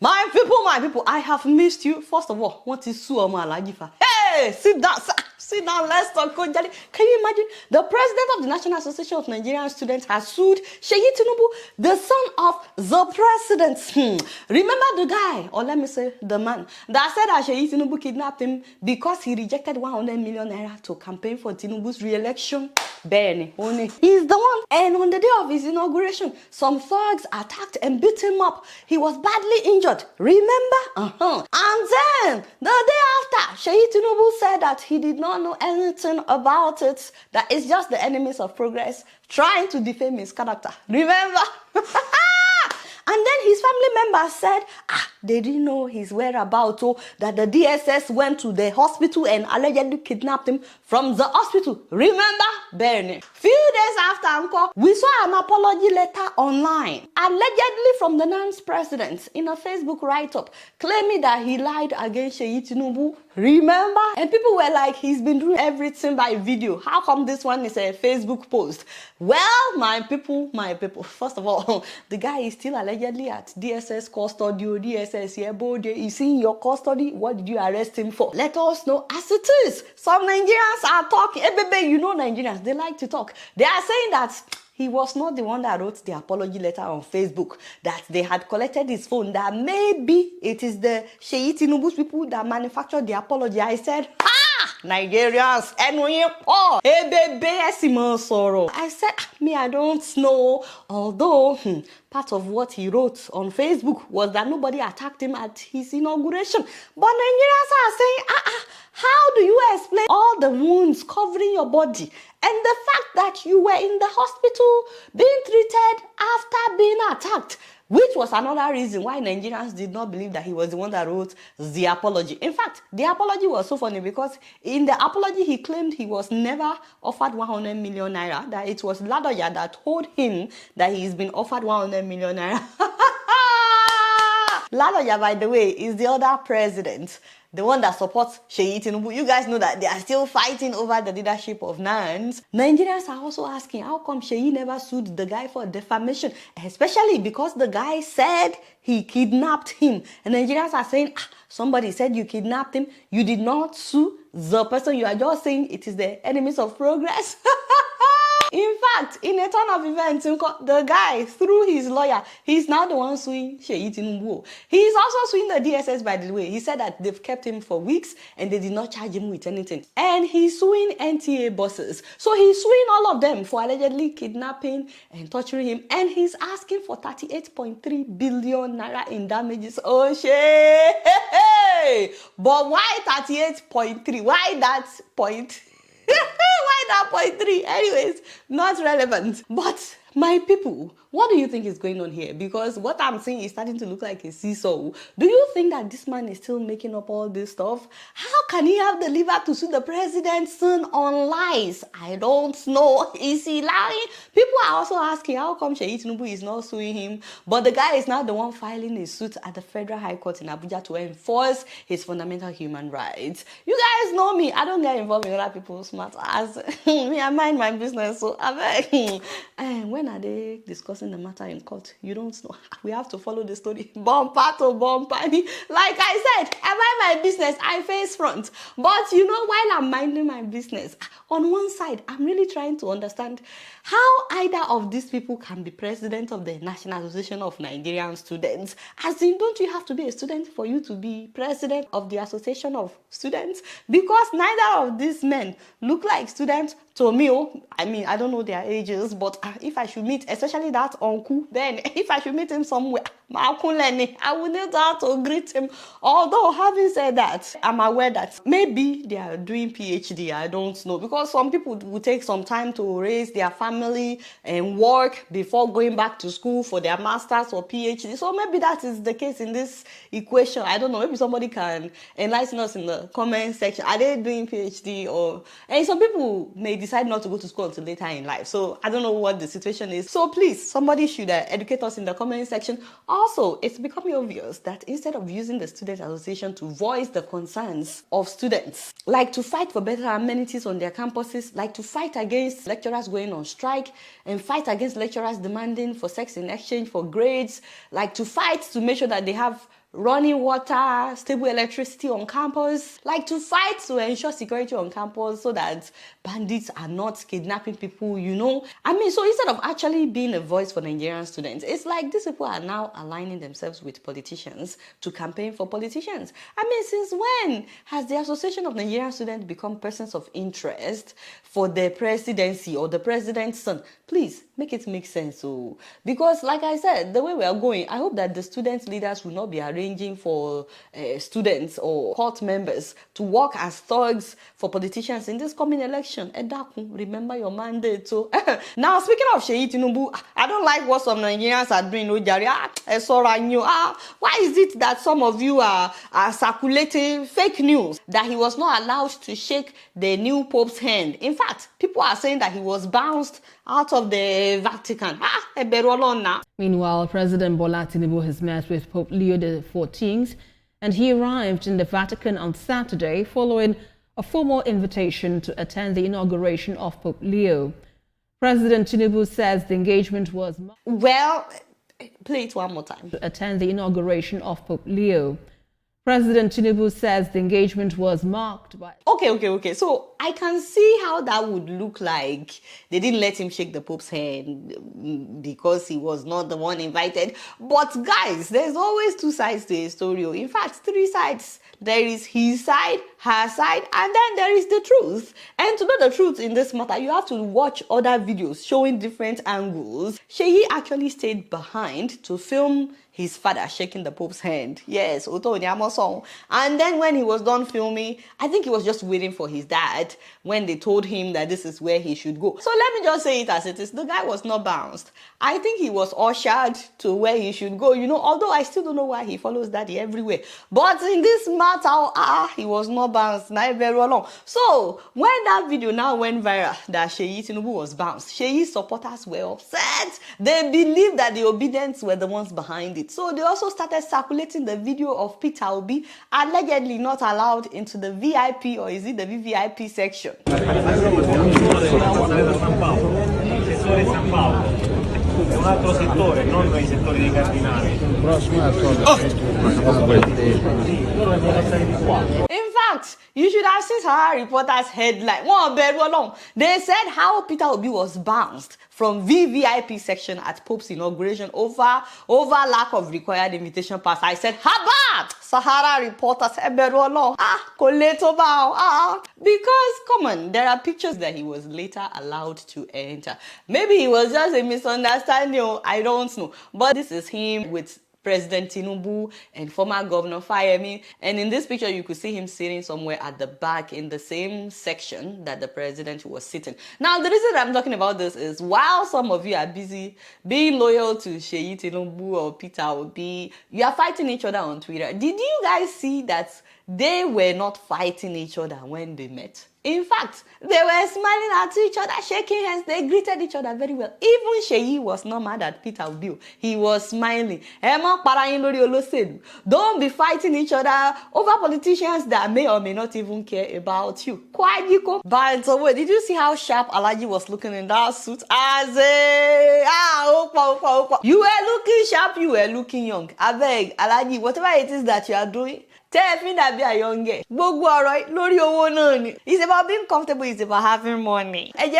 My people, I have missed you. First of all, what is Suoma Alajifa? Hey, sit down, sir. Sit down, let's talk. Can you imagine? The president of the National Association of Nigerian Students has sued Seyi Tinubu, the son of the president. Remember the guy, or let me say the man, that said that Seyi Tinubu kidnapped him because he rejected 100 million naira to campaign for Tinubu's re-election? Benny, he's the one. And on the day of his inauguration, some thugs attacked and beat him up. He was badly injured. Remember? And then, the day after, Seyi Tinubu said that he did not know anything about it, that it's just the enemies of progress trying to defame his character. Remember? And then his family members said, they didn't know his whereabouts, so that the DSS went to the hospital and allegedly kidnapped him from the hospital. Remember? Bernie. Few days after Uncle, we saw an apology letter online, allegedly from the NANS president, in a Facebook write-up, claiming that he lied against Seyi Tinubu. Remember? And people were like, he's been doing everything by video. How come this one is a Facebook post? Well, my people, first of all, the guy is still allegedly at DSS custody. DSS here, bode. Is he in your custody? What did you arrest him for? Let us know as it is. Some Nigerians are talking. Hey, baby, you know Nigerians, they like to talk. They are saying that he was not the one that wrote the apology letter on Facebook, that they had collected his phone, that maybe it is the Seyi Tinubu's people that manufactured the apology. I said, Nigerians, hey baby, sorrow. I said, me, I don't know. Although, part of what he wrote on Facebook was that nobody attacked him at his inauguration. But Nigerians are saying, how do you explain all the wounds covering your body and the fact that you were in the hospital being treated after being attacked? Which was another reason why Nigerians did not believe that he was the one that wrote the apology. In fact, the apology was so funny because in the apology, he claimed he was never offered 100 million naira, that it was Ladoja that told him that he's been offered 100 million naira. Ladoja, by the way, is the other president, the one that supports Seyi Tinubu. You guys know that they are still fighting over the leadership of NANS. Nigerians are also asking, how come Seyi never sued the guy for defamation? Especially because the guy said he kidnapped him. And Nigerians are saying, somebody said you kidnapped him. You did not sue the person. You are just saying it is the enemies of progress. In fact, in a turn of events, the guy, through his lawyer, he's now the one suing Seyi Tinubu. He's also suing the DSS, by the way. He said that they've kept him for weeks and they did not charge him with anything. And he's suing NTA bosses. So he's suing all of them for allegedly kidnapping and torturing him. And he's asking for 38.3 billion naira in damages. Oh, shit! But why 38.3? Why that point? Why that 0.3? Anyways, not relevant. But my people, what do you think is going on here? Because what I'm seeing is starting to look like a seesaw. Do you think that this man is still making up all this stuff? How can he have the liver to sue the president's son on lies? I don't know. Is he lying? People are also asking, how come Seyi Tinubu is not suing him? But the guy is now the one filing his suit at the Federal High Court in Abuja to enforce his fundamental human rights. You guys know me. I don't get involved in other people's matters. Me, I mind my business. So and when are they discussing the matter in court? You don't know. We have to follow the story bumper to bumper. Like I said, I mind my business, I face front. But you know, while I'm minding my business, on one side, I'm really trying to understand how either of these people can be president of the National Association of Nigerian Students. As in, don't you have to be a student for you to be president of the Association of Students? Because neither of these men look like students to me. I mean, I don't know their ages, but if I should meet, especially that uncle, then if I should meet him somewhere, my uncle Lenny, I would need that to greet him. Although, having said that, I'm aware that maybe they are doing PhD, I don't know. Because some people will take some time to raise their family and work before going back to school for their master's or PhD. So maybe that is the case in this equation. I don't know. Maybe somebody can enlighten us in the comment section. Are they doing PhD or... And some people may decide not to go to school until later in life. So I don't know what the situation is. So please, somebody should educate us in the comment section. Also, it's becoming obvious that instead of using the Student Association to voice the concerns of students, like to fight for better amenities on their campuses, like to fight against lecturers going on strike and fight against lecturers demanding for sex in exchange for grades, like to fight to make sure that they have running water, stable electricity on campus, like to fight to ensure security on campus so that bandits are not kidnapping people, you know. I mean, so instead of actually being a voice for Nigerian students, it's like these people are now aligning themselves with politicians to campaign for politicians. I mean, since when has the Association of Nigerian Students become persons of interest for the presidency or the president's son? Please make it make sense. So, because like I said, the way we are going, I hope that the student leaders will not be arranging for students or court members to work as thugs for politicians in this coming election. Edaku, remember your mandate. So, now speaking of Seyi Tinubu, I don't like what some Nigerians are doing. Why is it that some of you are circulating fake news that he was not allowed to shake the new Pope's hand? In fact, people are saying that he was bounced out of the Vatican. Meanwhile, President Bola Tinubu has met with Pope Leo XIV, and he arrived in the Vatican on Saturday following a formal invitation to attend the inauguration of Pope Leo. President Tinubu says the engagement was... Well, play it one more time. To attend the inauguration of Pope Leo. President Tinubu says the engagement was marked by... Okay. So I can see how that would look like they didn't let him shake the Pope's hand because he was not the one invited. But guys, there's always two sides to a story. In fact, three sides. There is his side, her side, and then there is the truth. And to know the truth in this matter, you have to watch other videos showing different angles. Seyi actually stayed behind to film his father shaking the Pope's hand. Yes, and then when he was done filming, I think he was just waiting for his dad when they told him that this is where he should go. So let me just say it as it is. The guy was not bounced. I think he was ushered to where he should go, you know, although I still don't know why he follows daddy everywhere. But in this matter, he was not bounced. Not very long. So when that video now went viral that Seyi Tinubu was bounced, Seyi supporters were upset. They believed that the obedience were the ones behind it. So they also started circulating the video of Peter Obi allegedly not allowed into the VIP, or is it the VVIP section? Un altro settore, non i settori dei cardinali. In fact, you should have seen our reporter's headline. They said how Peter Obi was bounced from VVIP section at Pope's inauguration over lack of required invitation pass. I said, Haba! Sahara reporter said, because, come on, there are pictures that he was later allowed to enter. Maybe it was just a misunderstanding, I don't know. But this is him with President Tinubu and former Governor Fayehun. And in this picture, you could see him sitting somewhere at the back in the same section that the president was sitting. Now, the reason I'm talking about this is while some of you are busy being loyal to Seyi Tinubu or Peter Obi, you are fighting each other on Twitter. Did you guys see that they were not fighting each other when they met? In fact, they were smiling at each other, shaking hands. They greeted each other very well. Even Seyi was not mad at Peter Obi. He was smiling. Don't be fighting each other over politicians that may or may not even care about you. By the way, did you see how sharp Alaji was looking in that suit? You were looking sharp, you were looking young. I beg, Alaji, whatever it is that you are doing, tell me that be a young girl. It's about being comfortable, it's about having money. Let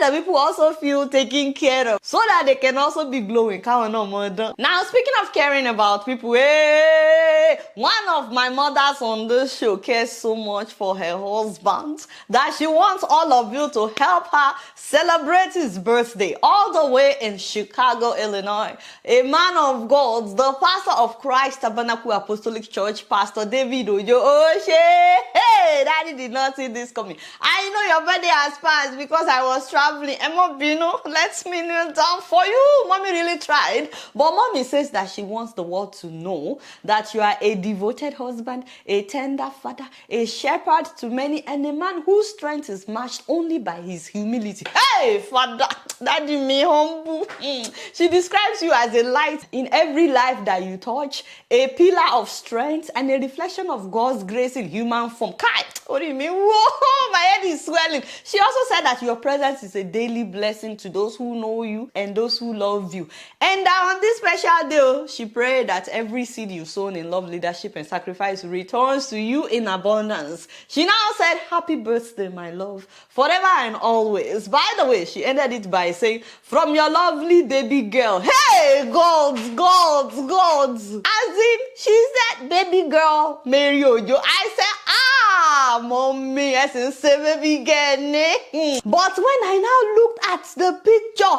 the people also feel taken care of so that they can also be glowing. Now, speaking of caring about people, one of my mothers on this show cares so much for her husband that she wants all of you to help her celebrate his birthday all the way in Chicago, Illinois. A man of God, the pastor of Christ Tabernacle Apostolic Church, Pastor David Ojo. Oh, hey, daddy did not see this coming. I know your birthday has passed because I was traveling. Emma Bino, let me kneel down for you. Mommy really tried. But mommy says that she wants the world to know that you are a devoted husband, a tender father, a shepherd to many, and a man whose strength is matched only by his humility. Hey, father, daddy me humble. She describes you as a light in every life that you touch, a pillar of strength, and a reflection of God's grace in human form. Kai, What do you mean? Whoa, my head is swelling. She also said that your presence is a daily blessing to those who know you and those who love you. And on this special day, she prayed that every seed you've sown in love, leadership, and sacrifice returns to you in abundance. She now said, happy birthday, my love, forever and always. By the way, she ended it by saying, from your lovely baby girl. Hey, gods. As in, she said, baby girl, Mary Ojo. I said, mommy, I said, baby girl. But when I now looked at the picture,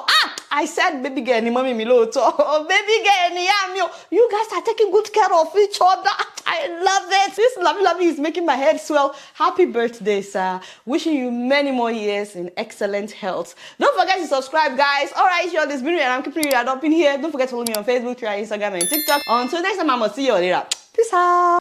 I said, baby girl, mommy, miloto. Baby girl, you guys are taking good care of each other. I love it. This lovey is making my head swell. Happy birthday, sir. Wishing you many more years in excellent health. Don't forget to subscribe, guys. Alright, y'all, this video and I'm keeping you up in here. Don't forget to follow me on Facebook, Twitter, Instagram, and TikTok. Until next time, I'm gonna see you later. Peace out.